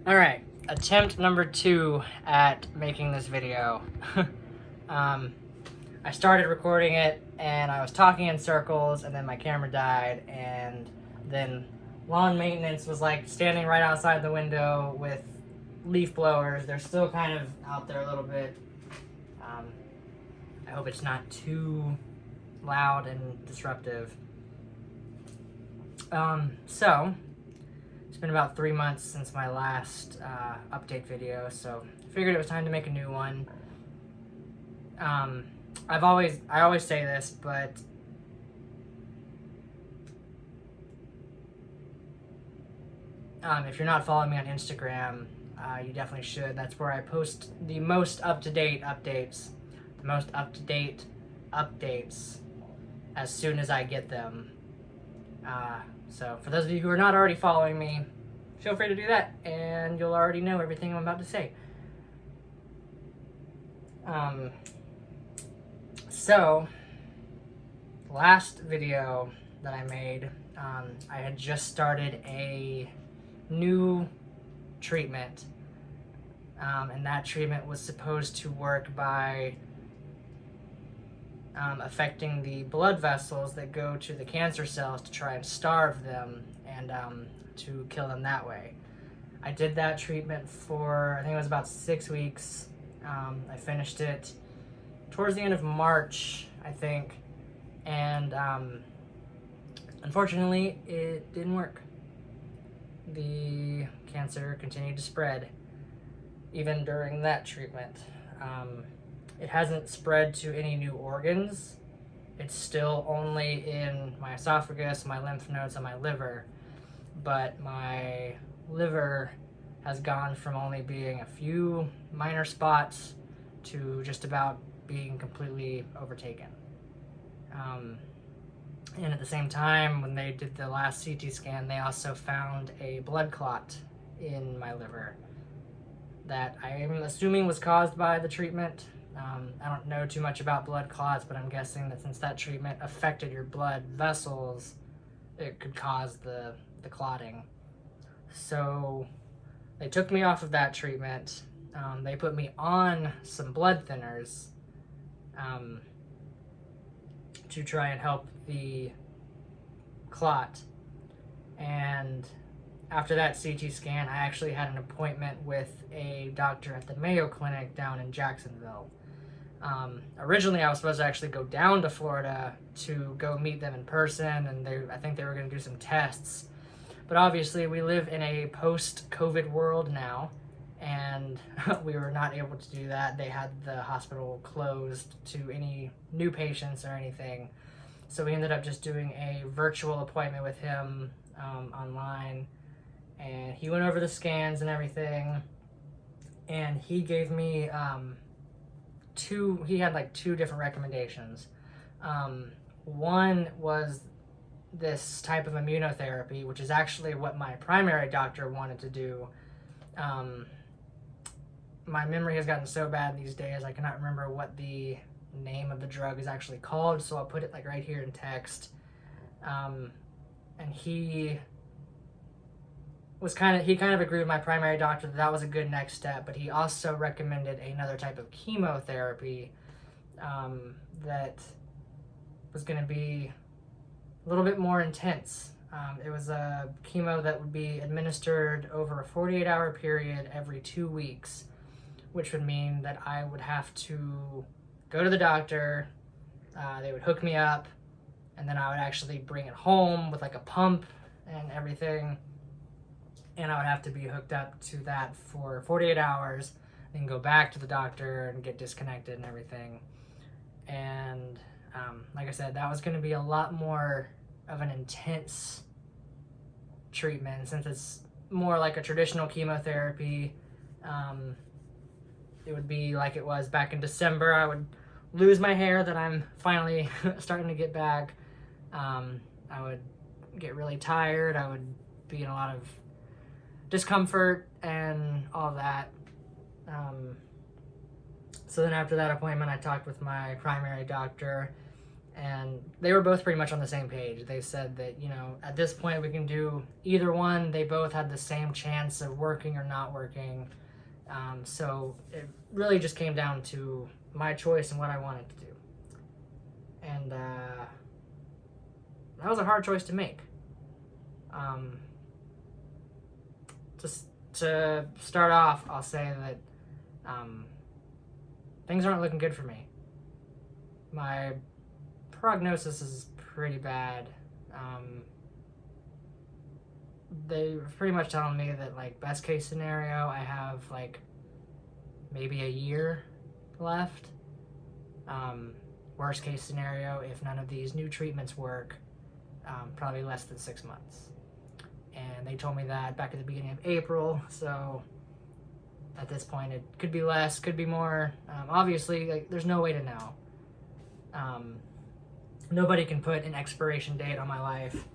Alright, attempt number 2 at making this video. I started recording it and I was talking in circles, and then my camera died, and then lawn maintenance was like standing right outside the window with leaf blowers. They're still kind of out there a little bit. I hope it's not too loud and disruptive. So it's been about 3 months since my last update video, so I figured it was time to make a new one. I always say this, but if you're not following me on Instagram, you definitely should. That's where I post the most up-to-date updates. The most up-to-date updates as soon as I get them. So for those of you who are not already following me, feel free to do that, and you'll already know everything I'm about to say. So, last video that I made, I had just started a new treatment, and that treatment was supposed to work by affecting the blood vessels that go to the cancer cells to try and starve them and to kill them that way. I did that treatment for, I think it was about 6 weeks. I finished it towards the end of March, I think, and unfortunately it didn't work. The cancer continued to spread even during that treatment. It hasn't spread to any new organs. It's still only in my esophagus, my lymph nodes, and my liver. But my liver has gone from only being a few minor spots to just about being completely overtaken. And at the same time, when they did the last CT scan, they also found a blood clot in my liver that I am assuming was caused by the treatment. I don't know too much about blood clots, but I'm guessing that since that treatment affected your blood vessels, it could cause the clotting. So they took me off of that treatment. They put me on some blood thinners to try and help the clot. And after that CT scan, I actually had an appointment with a doctor at the Mayo Clinic down in Jacksonville. Originally, I was supposed to actually go down to Florida to go meet them in person, and I think they were going to do some tests. But obviously, we live in a post-COVID world now, and we were not able to do that. They had the hospital closed to any new patients or anything. So we ended up just doing a virtual appointment with him online, and he went over the scans and everything, and he gave me he had like 2 different recommendations. One was this type of immunotherapy, which is actually what my primary doctor wanted to do. My memory has gotten so bad these days, I cannot remember what the name of the drug is actually called, so I'll put it like right here in text. And he kind of agreed with my primary doctor that was a good next step, but he also recommended another type of chemotherapy that was going to be a little bit more intense. It was a chemo that would be administered over a 48-hour period every 2 weeks, which would mean that I would have to go to the doctor, they would hook me up, and then I would actually bring it home with like a pump and everything, and I would have to be hooked up to that for 48 hours, then go back to the doctor and get disconnected and everything. And like I said, that was going to be a lot more of an intense treatment, since it's more like a traditional chemotherapy. It would be like it was back in December. I would lose my hair that I'm finally starting to get back. I would get really tired. I would be in a lot of discomfort and all that. So then after that appointment, I talked with my primary doctor, And they were both pretty much on the same page. They said that, at this point we can do either one. They both had the same chance of working or not working. So it really just came down to my choice and what I wanted to do. And that was a hard choice to make. Just to start off, I'll say that things aren't looking good for me. My prognosis is pretty bad. They were pretty much telling me that, like, best case scenario, I have like maybe a year left. Worst case scenario, if none of these new treatments work, probably less than 6 months. And they told me that back at the beginning of April, so at this point it could be less, could be more. Obviously, like, there's no way to know. Nobody can put an expiration date on my life,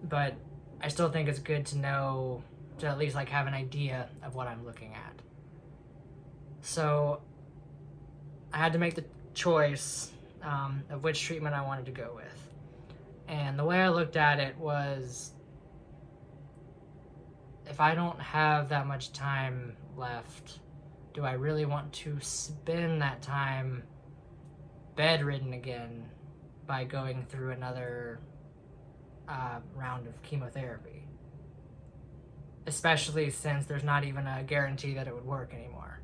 but I still think it's good to know, to at least like have an idea of what I'm looking at. So I had to make the choice of which treatment I wanted to go with. And the way I looked at it was, if I don't have that much time left, do I really want to spend that time bedridden again by going through another round of chemotherapy? Especially since there's not even a guarantee that it would work anymore.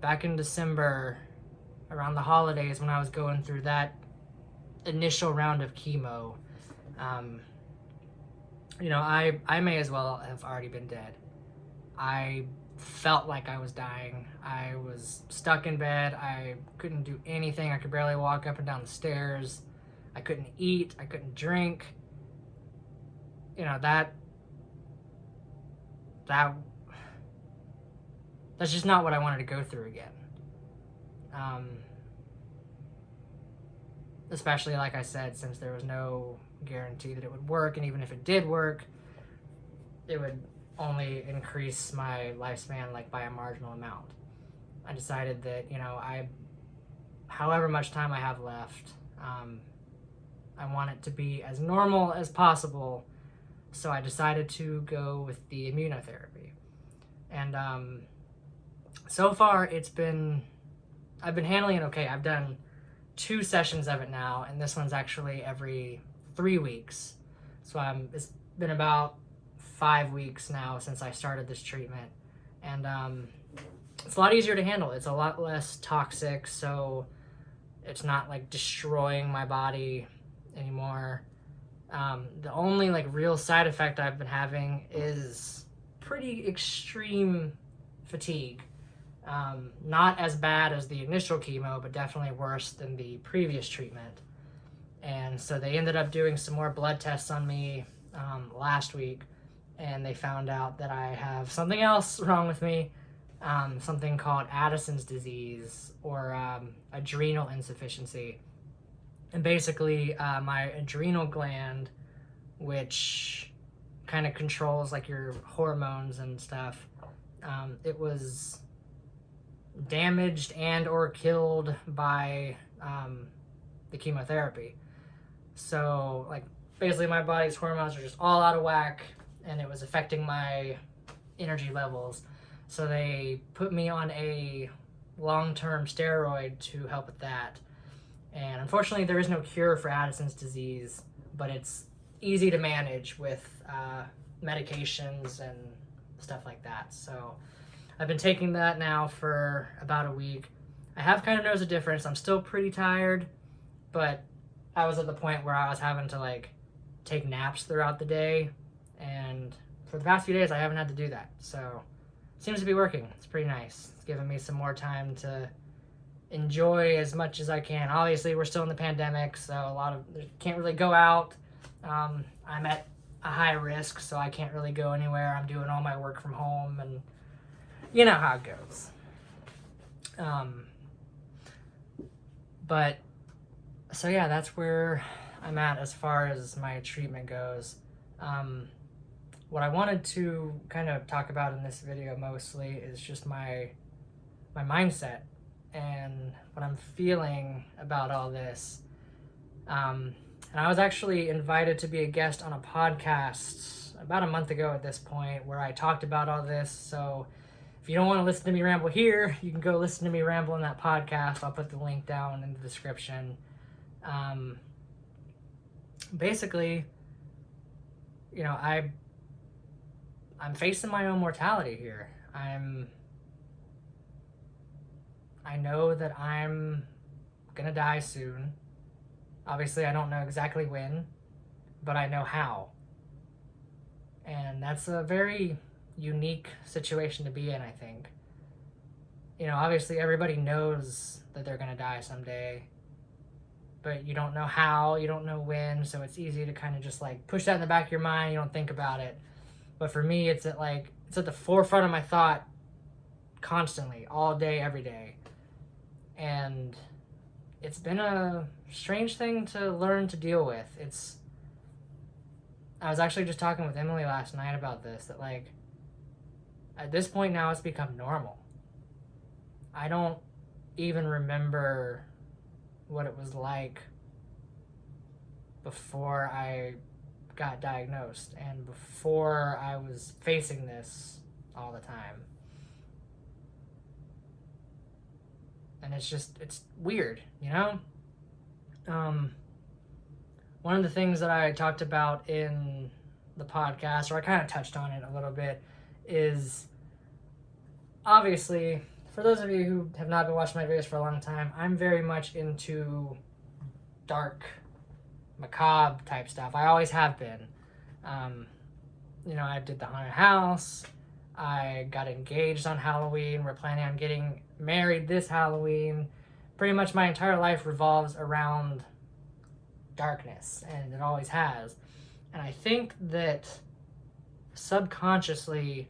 Back in December, around the holidays, when I was going through that initial round of chemo, I may as well have already been dead. I felt like I was dying. I was stuck in bed. I couldn't do anything. I could barely walk up and down the stairs. I couldn't eat. I couldn't drink. That's just not what I wanted to go through again. Especially, like I said, since there was no guarantee that it would work, and even if it did work, it would only increase my lifespan like by a marginal amount. I decided that, however much time I have left, I want it to be as normal as possible. So I decided to go with the immunotherapy. And so far I've been handling it okay. I've done 2 sessions of it now, and this one's actually every 3 weeks. So it's been about 5 weeks now since I started this treatment, and it's a lot easier to handle. It's a lot less toxic, so it's not like destroying my body anymore. The only like real side effect I've been having is pretty extreme fatigue. Not as bad as the initial chemo, but definitely worse than the previous treatment. And so they ended up doing some more blood tests on me last week, and they found out that I have something else wrong with me, something called Addison's disease, or adrenal insufficiency. And basically, my adrenal gland, which kind of controls like your hormones and stuff, it was damaged and or killed by the chemotherapy. So like basically my body's hormones are just all out of whack, and it was affecting my energy levels. So they put me on a long-term steroid to help with that. And unfortunately there is no cure for Addison's disease, but it's easy to manage with medications and stuff like that. So I've been taking that now for about a week. I have kind of noticed a difference. I'm still pretty tired, but I was at the point where I was having to like take naps throughout the day, and for the past few days I haven't had to do that. So it seems to be working. It's pretty nice. It's giving me some more time to enjoy as much as I can. Obviously we're still in the pandemic, so can't really go out. I'm at a high risk, so I can't really go anywhere. I'm doing all my work from home, and you know how it goes. But so yeah, that's where I'm at as far as my treatment goes. What I wanted to kind of talk about in this video mostly is just my mindset and what I'm feeling about all this. And I was actually invited to be a guest on a podcast about a month ago at this point where I talked about all this. So if you don't want to listen to me ramble here, you can go listen to me ramble in that podcast. I'll put the link down in the description. Basically, you know, I'm facing my own mortality here. I know that I'm gonna die soon. Obviously, I don't know exactly when, but I know how. And that's a very unique situation to be in, I think. You know, obviously everybody knows that they're gonna die someday, but you don't know how, you don't know when, so it's easy to kind of just like push that in the back of your mind, you don't think about it. But for me, it's at the forefront of my thought constantly, all day, every day. And it's been a strange thing to learn to deal with. I was actually just talking with Emily last night about this, that like, at this point now it's become normal. I don't even remember what it was like before I got diagnosed and before I was facing this all the time. And it's weird, you know? One of the things that I talked about in the podcast, or I kind of touched on it a little bit, is obviously, for those of you who have not been watching my videos for a long time, I'm very much into dark, macabre type stuff. I always have been. You know, I did the haunted house. I got engaged on Halloween. We're planning on getting married this Halloween. Pretty much my entire life revolves around darkness, and it always has. And I think that subconsciously,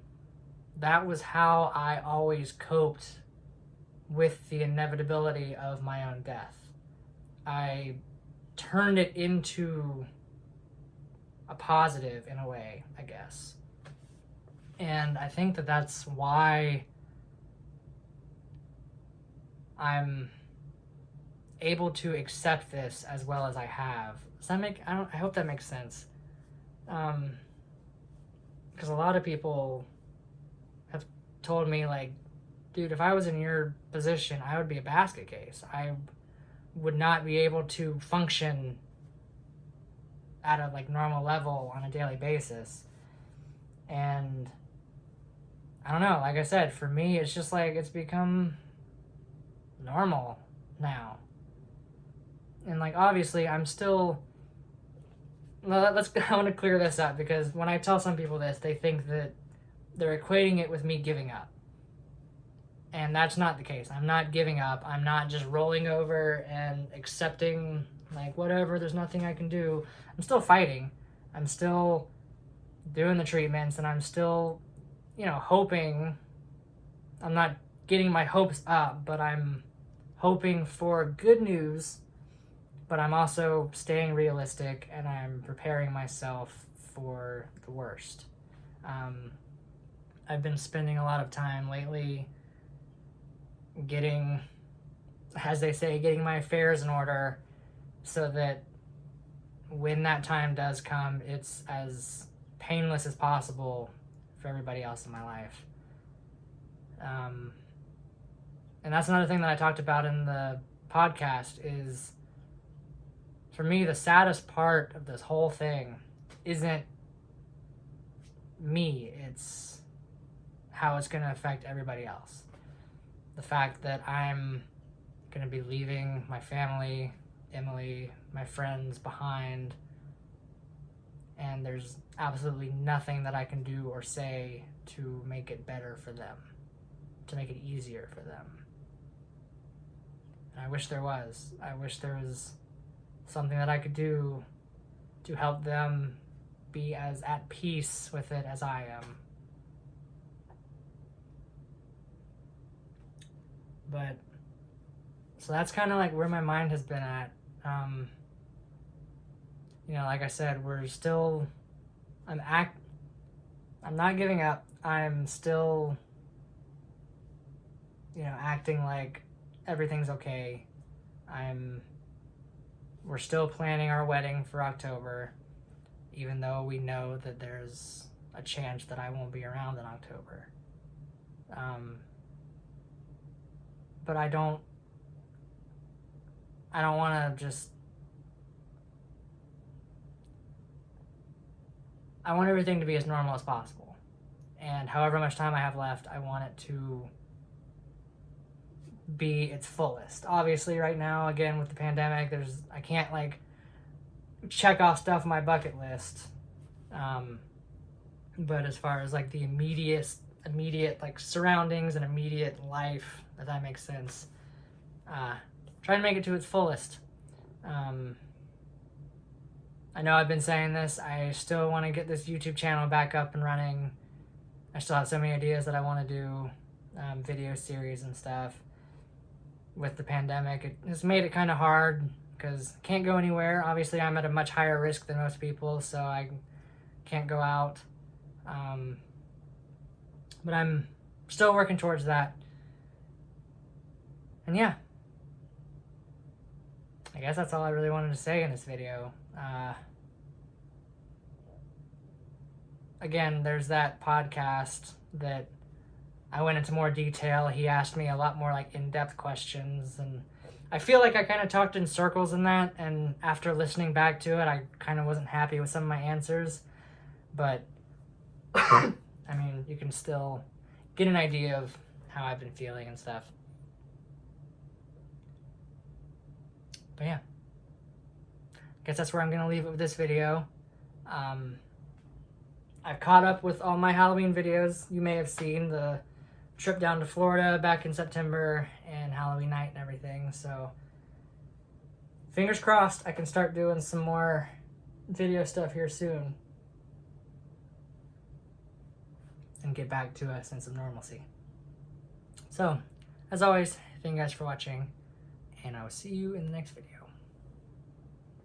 that was how I always coped with the inevitability of my own death. I turned it into a positive in a way, I guess. And I think that that's why I'm able to accept this as well as I have. Does that make, I hope that makes sense. Because a lot of people have told me, like, dude, if I was in your position, I would be a basket case. I would not be able to function at a like normal level on a daily basis. And I don't know, like I said, for me, it's just like, it's become normal now. And like, obviously, I'm still, well, I want to clear this up, because when I tell some people this, they think that they're equating it with me giving up. And that's not the case. I'm not giving up. I'm not just rolling over and accepting, like, whatever, there's nothing I can do. I'm still fighting. I'm still doing the treatments, and I'm still, you know, hoping. I'm not getting my hopes up, but I'm hoping for good news, but I'm also staying realistic, and I'm preparing myself for the worst. I've been spending a lot of time lately getting, as they say, getting my affairs in order so that when that time does come, it's as painless as possible for everybody else in my life. And that's another thing that I talked about in the podcast is, for me, the saddest part of this whole thing isn't me, it's how it's going to affect everybody else. The fact that I'm going to be leaving my family, Emily, my friends behind, and there's absolutely nothing that I can do or say to make it better for them, to make it easier for them. And I wish there was. I wish there was something that I could do to help them be as at peace with it as I am. But, so that's kind of like where my mind has been at. You know, like I said, we're still, I'm not giving up. I'm still, you know, acting like everything's okay. We're still planning our wedding for October, even though we know that there's a chance that I won't be around in October. But I don't want to just... I want everything to be as normal as possible. And however much time I have left, I want it to be its fullest. Obviously, right now, again, with the pandemic, I can't, like, check off stuff on my bucket list. But as far as, like, the immediate, like, surroundings and immediate life, if that makes sense, try to make it to its fullest. I know I've been saying this. I still want to get this YouTube channel back up and running. I still have so many ideas that I want to do, video series and stuff. With the pandemic, it has made it kind of hard because I can't go anywhere. Obviously, I'm at a much higher risk than most people, so I can't go out. But I'm still working towards that. And yeah, I guess that's all I really wanted to say in this video. Again, there's that podcast that I went into more detail. He asked me a lot more, like, in-depth questions, and I feel like I kind of talked in circles in that, and after listening back to it, I kind of wasn't happy with some of my answers, but I mean, you can still get an idea of how I've been feeling and stuff. But yeah, I guess that's where I'm going to leave it with this video. I've caught up with all my Halloween videos. You may have seen the trip down to Florida back in September and Halloween night and everything, so fingers crossed I can start doing some more video stuff here soon and get back to a sense of normalcy. So, as always, thank you guys for watching, and I will see you in the next video.